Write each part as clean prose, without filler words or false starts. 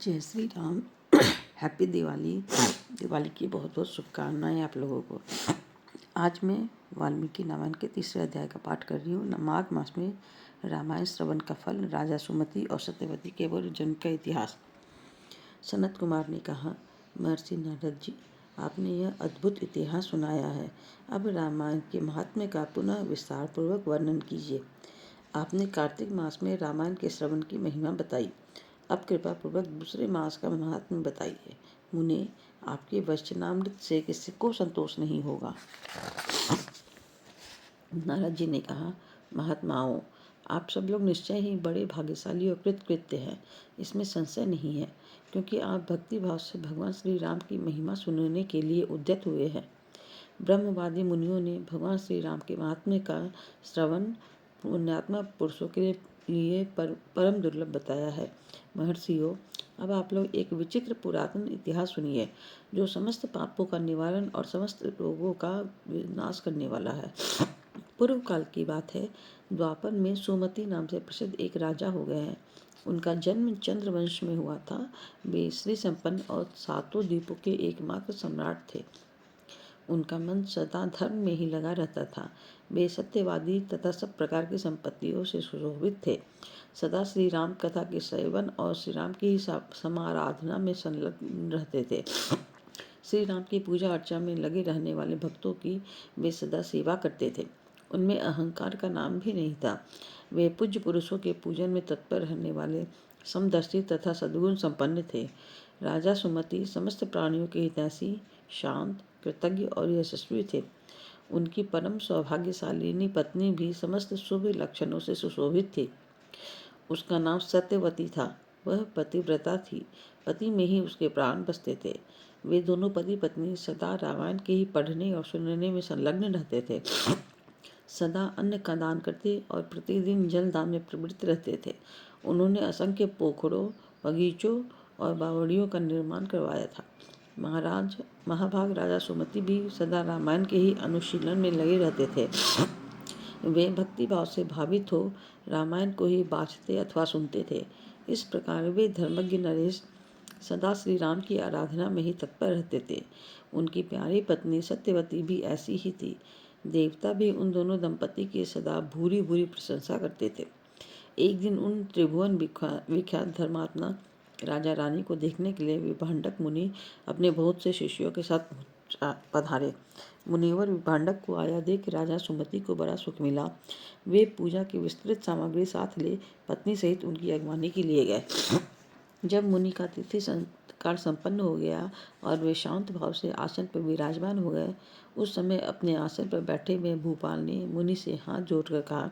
जय श्री राम। हैप्पी दिवाली। दिवाली की बहुत बहुत शुभकामनाएं आप लोगों को। आज मैं वाल्मीकि रामायण के तीसरे अध्याय का पाठ कर रही हूँ। माघ मास में रामायण श्रवण का फल, राजा सुमति और सत्यवती के पूर्व जन्म का इतिहास। सनत कुमार ने कहा, महर्षि नारद जी, आपने यह अद्भुत इतिहास सुनाया है। अब रामायण के महात्म्य का पुनः विस्तार पूर्वक वर्णन कीजिए। आपने कार्तिक मास में रामायण के श्रवण की महिमा बताई। अब कृपा पूर्वक दूसरे मास का महात्म्य बताइए। मुने, आपके वचनामृत से किसी को संतोष नहीं होगा। नारद जी ने कहा, महात्माओं, आप सब लोग निश्चय ही बड़े भाग्यशाली और कृतकृत्य हैं, इसमें संशय नहीं है, क्योंकि आप भक्ति भाव से भगवान श्री राम की महिमा सुनने के लिए उद्यत हुए हैं। ब्रह्मवादी मुनियों ने भगवान श्री राम के महात्म्य का श्रवण पुण्यात्मा पुरुषों के लिए परम दुर्लभ बताया है। महर्षियों, अब आप लोग एक विचित्र पुरातन इतिहास सुनिए, जो समस्त पापों का निवारण और समस्त रोगों का विनाश करने वाला है। पूर्व काल की बात है। द्वापर में सुमति नाम से प्रसिद्ध एक राजा हो गए हैं। उनका जन्म चंद्रवंश में हुआ था। वे श्री संपन्न और सातों द्वीपों के एकमात्र सम्राट थे। उनका मन सदा धर्म में ही लगा रहता था। वे सत्यवादी तथा सब प्रकार की संपत्तियों से सुशोभित थे। सदा श्री राम कथा के सेवन और श्री राम की समाराधना में संलग्न रहते थे। श्री राम की पूजा अर्चा में लगे रहने वाले भक्तों की वे सदा सेवा करते थे। उनमें अहंकार का नाम भी नहीं था। वे पूज्य पुरुषों के पूजन में तत्पर रहने वाले समदर्शी तथा सद्गुण संपन्न थे। राजा सुमति समस्त प्राणियों के हितैषी, शांत, कृतज्ञ और यशस्वी थे। उनकी परम सौभाग्यशालिनी पत्नी भी समस्त शुभ लक्षणों से सुशोभित थी। उसका नाम सत्यवती था। वह पतिव्रता थी। पति में ही उसके प्राण बसते थे। वे दोनों पति पत्नी सदा रामायण के ही पढ़ने और सुनने में संलग्न रहते थे। सदा अन्न का दान करते और प्रतिदिन जल दान में प्रवृत्त रहते थे। उन्होंने असंख्य पोखरों, बगीचों और बावड़ियों का निर्माण करवाया था। महाभाग राजा सुमति भी सदा रामायण के ही अनुशीलन में लगे रहते थे। वे भक्ति भाव से भावित हो रामायण को ही बाँचते अथवा सुनते थे। इस प्रकार वे धर्मज्ञ नरेश सदा श्री राम की आराधना में ही तत्पर रहते थे। उनकी प्यारी पत्नी सत्यवती भी ऐसी ही थी। देवता भी उन दोनों दंपति की सदा भूरी भूरी प्रशंसा करते थे। एक दिन उन त्रिभुवन विख्यात धर्मात्मा राजा रानी को देखने के लिए विभांडक मुनि अपने बहुत से शिष्यों के साथ पधारे। मुनिवर विभांडक को आया देख राजा सुमति को बड़ा सुख मिला। वे पूजा की विस्तृत सामग्री साथ ले पत्नी सहित उनकी अगवानी के लिए गए। जब मुनि का तिथि संस्कार संपन्न हो गया और वे शांत भाव से आसन पर विराजमान हो गए, उस समय अपने आसन पर बैठे हुए भूपाल ने मुनि से हाथ जोड़कर कहा।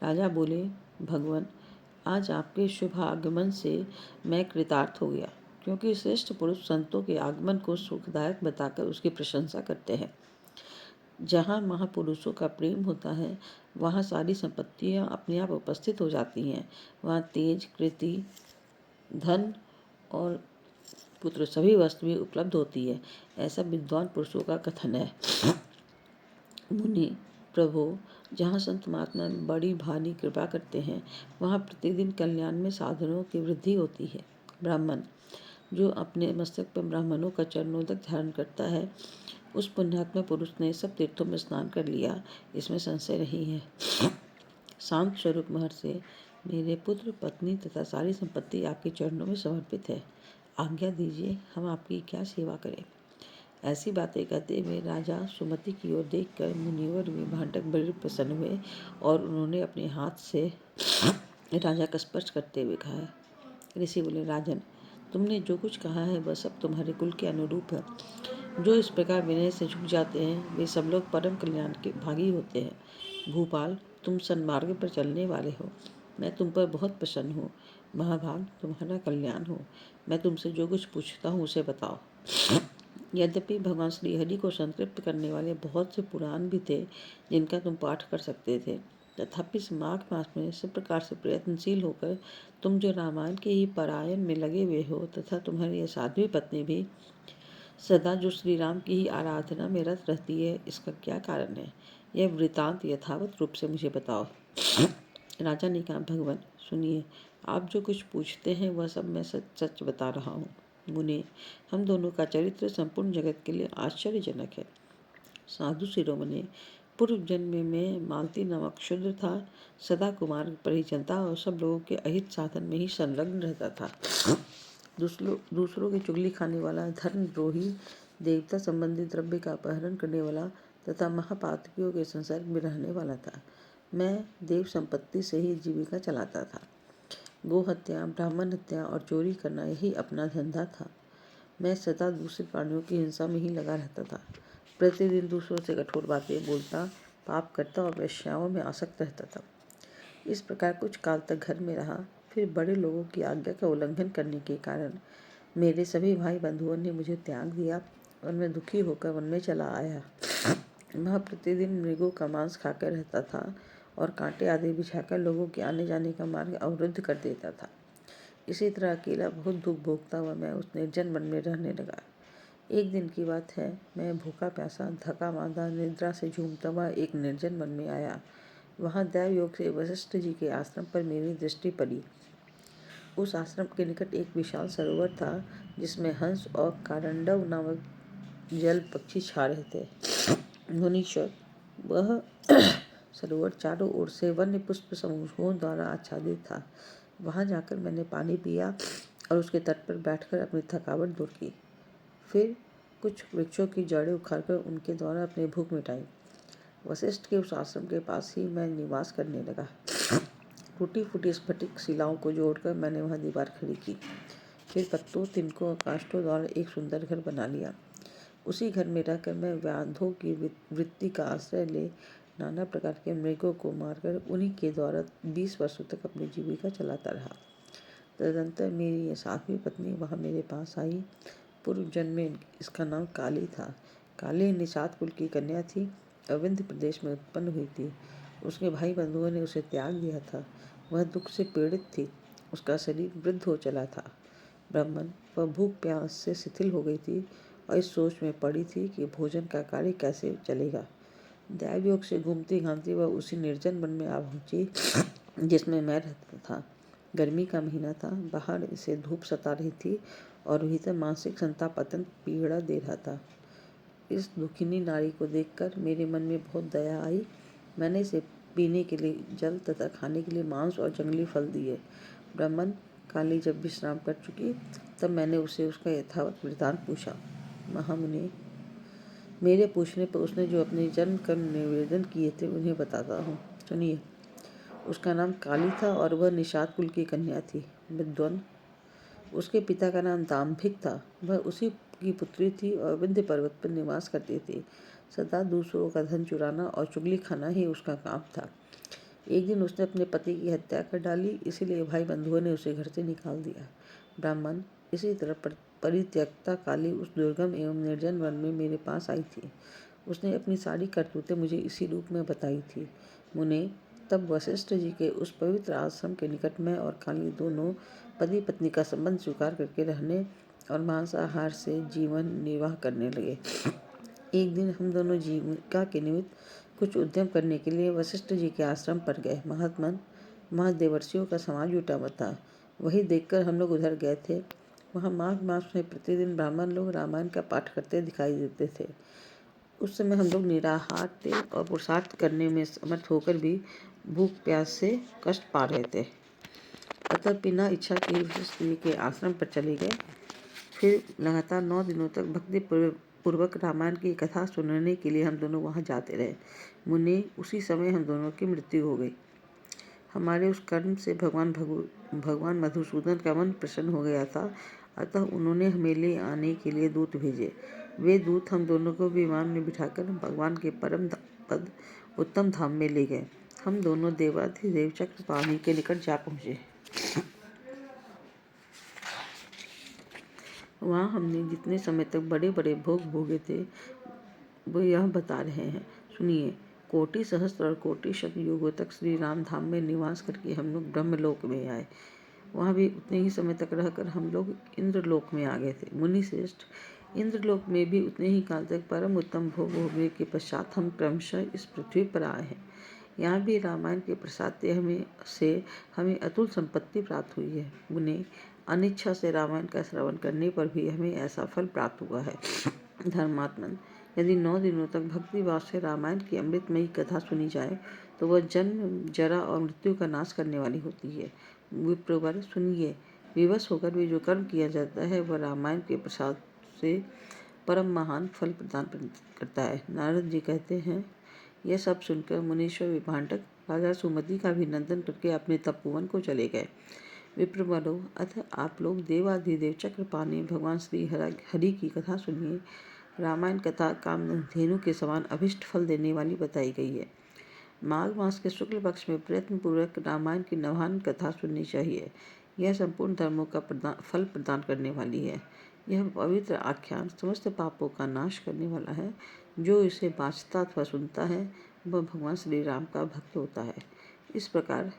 राजा बोले, भगवान, आज आपके शुभ आगमन से मैं कृतार्थ हो गया, क्योंकि श्रेष्ठ पुरुष संतों के आगमन को सुखदायक बताकर उसकी प्रशंसा करते हैं। जहाँ महापुरुषों का प्रेम होता है, वहाँ सारी संपत्तियाँ अपने आप उपस्थित हो जाती हैं। वहाँ तेज, कृति, धन और पुत्र सभी वस्तुएं उपलब्ध होती है। ऐसा विद्वान पुरुषों का कथन है। मुनि, प्रभु, जहाँ संत महात्मा बड़ी भारी कृपा करते हैं, वहाँ प्रतिदिन कल्याण में साधनों की वृद्धि होती है। ब्राह्मण, जो अपने मस्तक पर ब्राह्मणों का चरणोदक धारण करता है, उस पुण्यात्मा पुरुष ने सब तीर्थों में स्नान कर लिया, इसमें संशय नहीं है। शांत स्वरूप महर्षि, मेरे पुत्र, पत्नी तथा सारी संपत्ति आपके चरणों में समर्पित है। आज्ञा दीजिए, हम आपकी क्या सेवा करें। ऐसी बातें कहते हुए राजा सुमति की ओर देखकर मुनिवर विभांडक बड़े प्रसन्न हुए और उन्होंने अपने हाथ से राजा का स्पर्श करते हुए कहा। ऋषि बोले, राजन, तुमने जो कुछ कहा है वह सब तुम्हारे कुल के अनुरूप है। जो इस प्रकार विनय से झुक जाते हैं, वे सब लोग परम कल्याण के भागी होते हैं। भूपाल, तुम सन्मार्ग पर चलने वाले हो। मैं तुम पर बहुत प्रसन्न हूँ। महाभाग, तुम्हारा कल्याण हो। मैं तुमसे जो कुछ पूछता हूँ उसे बताओ। यद्यपि भगवान श्री हरि को संतृप्त करने वाले बहुत से पुराण भी थे जिनका तुम पाठ कर सकते थे, तथापि इस माघ मास में सब प्रकार से प्रयत्नशील होकर तुम जो रामायण के ही पारायण में लगे हुए हो, तथा तुम्हारी यह साध्वी पत्नी भी सदा जो श्री राम की ही आराधना में रत रहती है, इसका क्या कारण है? यह वृतांत यथावत रूप से मुझे बताओ। राजा ने कहा, भगवान सुनिए, आप जो कुछ पूछते हैं वह सब मैं सच सच बता रहा हूँ। मुने, हम दोनों का चरित्र संपूर्ण जगत के लिए आश्चर्यजनक है। साधु शिरोमणि, पूर्व जन्म में मालती नामक शूद्र था। सदा कुमार परिजनता और सब लोगों के अहित साधन में ही संलग्न रहता था। दूसरों की चुगली खाने वाला, धर्मद्रोही, देवता संबंधी द्रव्य का अपहरण करने वाला तथा महापातकियों के संसर्ग में रहने वाला था। मैं देव संपत्ति से ही जीविका चलाता था। गो हत्या, ब्राह्मण हत्या और चोरी करना यही अपना धंधा था। मैं सदा दूसरे प्राणियों की हिंसा में ही लगा रहता था। प्रतिदिन दूसरों से कठोर बातें बोलता, पाप करता और वेश्याओं में आसक्त रहता था। इस प्रकार कुछ काल तक घर में रहा। फिर बड़े लोगों की आज्ञा का उल्लंघन करने के कारण मेरे सभी भाई बंधुओं ने मुझे त्याग दिया और मैं दुखी होकर वन में चला आया। वह प्रतिदिन मृगों का मांस खाकर रहता था और कांटे आदि बिछाकर लोगों के आने जाने का मार्ग अवरुद्ध कर देता था। इसी तरह अकेला बहुत दुख भोगता हुआ मैं उस निर्जन वन में रहने लगा। एक दिन की बात है, मैं भूखा प्यासा, थका मांदा, निद्रा से झूमता हुआ एक निर्जन वन में आया। वहाँ दैव योग से वशिष्ठ जी के आश्रम पर मेरी दृष्टि पड़ी। उस आश्रम के निकट एक विशाल सरोवर था जिसमें हंस और कारंडव नामक जल पक्षी छा रहे थे। मुनीश्वर, वह सरोवर चारों ओर से वन्य पुष्प समूहों द्वारा आच्छादित था। वहां जाकर मैंने पानी पिया और उसके तट पर बैठकर अपनी थकावट दूर की। फिर कुछ वृक्षों की जड़ें उखाड़कर उनके द्वारा अपनी भूख मिटाई। वशिष्ठ के उस आश्रम के पास ही मैं निवास करने लगा। टूटी फूटी स्फटिक शिलाओं को जोड़कर मैंने वहां दीवार खड़ी की। फिर पत्तों, तिनकों और काष्ठों द्वारा एक सुंदर घर बना लिया। उसी घर में रहकर मैं व्याधों की वृत्ति का आश्रय ले नाना प्रकार के मृगों को मारकर उन्हीं के द्वारा 20 वर्षों तक अपनी जीविका चलाता रहा। तदंतर मेरी यह 7वीं पत्नी वहाँ मेरे पास आई। पूर्व जन्म में इसका नाम काली था। काली निषाद कुल की कन्या थी, अविंध्य प्रदेश में उत्पन्न हुई थी। उसके भाई बंधुओं ने उसे त्याग दिया था। वह दुख से पीड़ित थी। उसका शरीर वृद्ध हो चला था। ब्राह्मण, वह भूख प्यास से शिथिल हो गई थी और इस सोच में पड़ी थी कि भोजन का कार्य कैसे चलेगा। दैव योग से घूमती घामती वह उसी निर्जन वन में आ पहुंची जिसमें मैं रहता था। गर्मी का महीना था। बाहर इसे धूप सता रही थी और भीतर मानसिक संताप अत्यंत पीड़ा दे रहा था। इस दुखिनी नारी को देखकर मेरे मन में बहुत दया आई। मैंने इसे पीने के लिए जल तथा खाने के लिए मांस और जंगली फल दिए। ब्राह्मण, काली जब विश्राम कर चुकी तब मैंने उसे उसका यथावत वृतांत पूछा। महामुनि, मेरे पूछने पर उसने जो अपने जन्म कर्म निवेदन किए थे उन्हें बताता हूँ, सुनिए। उसका नाम काली था और वह निषाद कुल की कन्या थी। विद्वान, उसके पिता का नाम दाम्भिक था। वह उसी की पुत्री थी और विंध्य पर्वत पर निवास करती थी। सदा दूसरों का धन चुराना और चुगली खाना ही उसका काम था। एक दिन उसने अपने पति की हत्या कर डाली, इसीलिए भाई बंधुओं ने उसे घर से निकाल दिया। ब्राह्मण, इसी तरह परित्यक्ता काली उस दुर्गम एवं निर्जन वन में मेरे पास आई थी। उसने अपनी सारी करतूतें मुझे इसी रूप में बताई थी। मुने, तब वशिष्ठ जी के उस पवित्र आश्रम के निकट में और काली दोनों पति पत्नी का संबंध स्वीकार करके रहने और मांसाहार से जीवन निर्वाह करने लगे। एक दिन हम दोनों जीविका के निमित्त कुछ उद्यम करने के लिए वशिष्ठ जी के आश्रम पर गए। महात्मन, वहाँ देवर्षियों का समाज जुटा हुआ था। वही देखकर हम लोग उधर गए थे। वहाँ माघ मास में प्रतिदिन ब्राह्मण लोग रामायण का पाठ करते दिखाई देते थे। उस समय हम लोग निराहार थे और पुरुषार्थ करने में समर्थ होकर भी भूख प्यास से कष्ट पा रहे थे। अतः बिना इच्छा के वशिष्ठ जी के आश्रम पर चले गए। फिर लगातार 9 दिनों तक भक्ति पूर्वक रामायण की कथा सुनने के लिए हम दोनों वहाँ जाते रहे। मुने, उसी समय हम दोनों की मृत्यु हो गई। हमारे उस कर्म से भगवान मधुसूदन का मन प्रसन्न हो गया था। अतः उन्होंने हमें ले आने के लिए दूत भेजे। वे दूत हम दोनों को विमान में बिठाकर भगवान के परम पद उत्तम धाम में ले गए। हम दोनों देवाधिदेव चक्रपाणि के निकट जा पहुँचे। वहाँ हमने जितने समय तक बड़े बड़े भोग भोगे थे वो यह बता रहे हैं, सुनिए। कोटि सहस्त्र और कोटि शत युगों तक श्री राम धाम में निवास करके हम लोग ब्रह्मलोक में आए। वहाँ भी उतने ही समय तक रहकर हम लोग इंद्रलोक में आ गए थे। मुनि श्रेष्ठ, इंद्रलोक में भी उतने ही काल तक परम उत्तम भोग भोगने के पश्चात हम क्रमशः इस पृथ्वी पर आए हैं। यहाँ भी रामायण के प्रसाद से हमें अतुल संपत्ति प्राप्त हुई है। उन्हें अनिच्छा से रामायण का श्रवण करने पर भी हमें ऐसा फल प्राप्त हुआ है। धर्मात्मन, यदि 9 दिनों तक भक्तिभाव से रामायण की अमृतमयी कथा सुनी जाए तो वह जन्म, जरा और मृत्यु का नाश करने वाली होती है। विप्रवर, सुनिए, विवश होकर भी जो कर्म किया जाता है वह रामायण के प्रसाद से परम महान फल प्रदान करता है। नारद जी कहते हैं, यह सब सुनकर मुनीश्वर विभांडक राजा सुमति का अभिनंदन करके अपने तपोवन को चले गए। विप्र बोलो, अथ आप लोग देवाधिदेव चक्रपाणी भगवान श्री हरि की कथा सुनिए। रामायण कथा कामधेनु के समान अभिष्ट फल देने वाली बताई गई है। माघ मास के शुक्ल पक्ष में प्रयत्न पूर्वक रामायण की नवान कथा सुननी चाहिए। यह संपूर्ण धर्मों का फल प्रदान करने वाली है। यह पवित्र आख्यान समस्त पापों का नाश करने वाला है। जो इसे वाचता अथवा सुनता है वह भगवान श्री राम का भक्त होता है। इस प्रकार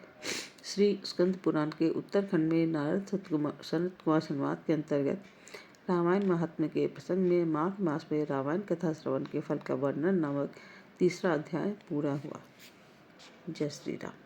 श्री स्कंद पुराण के उत्तरखंड में नारद सनत कुमार संवाद के अंतर्गत रामायण महात्म्य के प्रसंग में माघ मास में रामायण कथा श्रवण के फल का वर्णन नामक तीसरा अध्याय पूरा हुआ। जय श्री राम।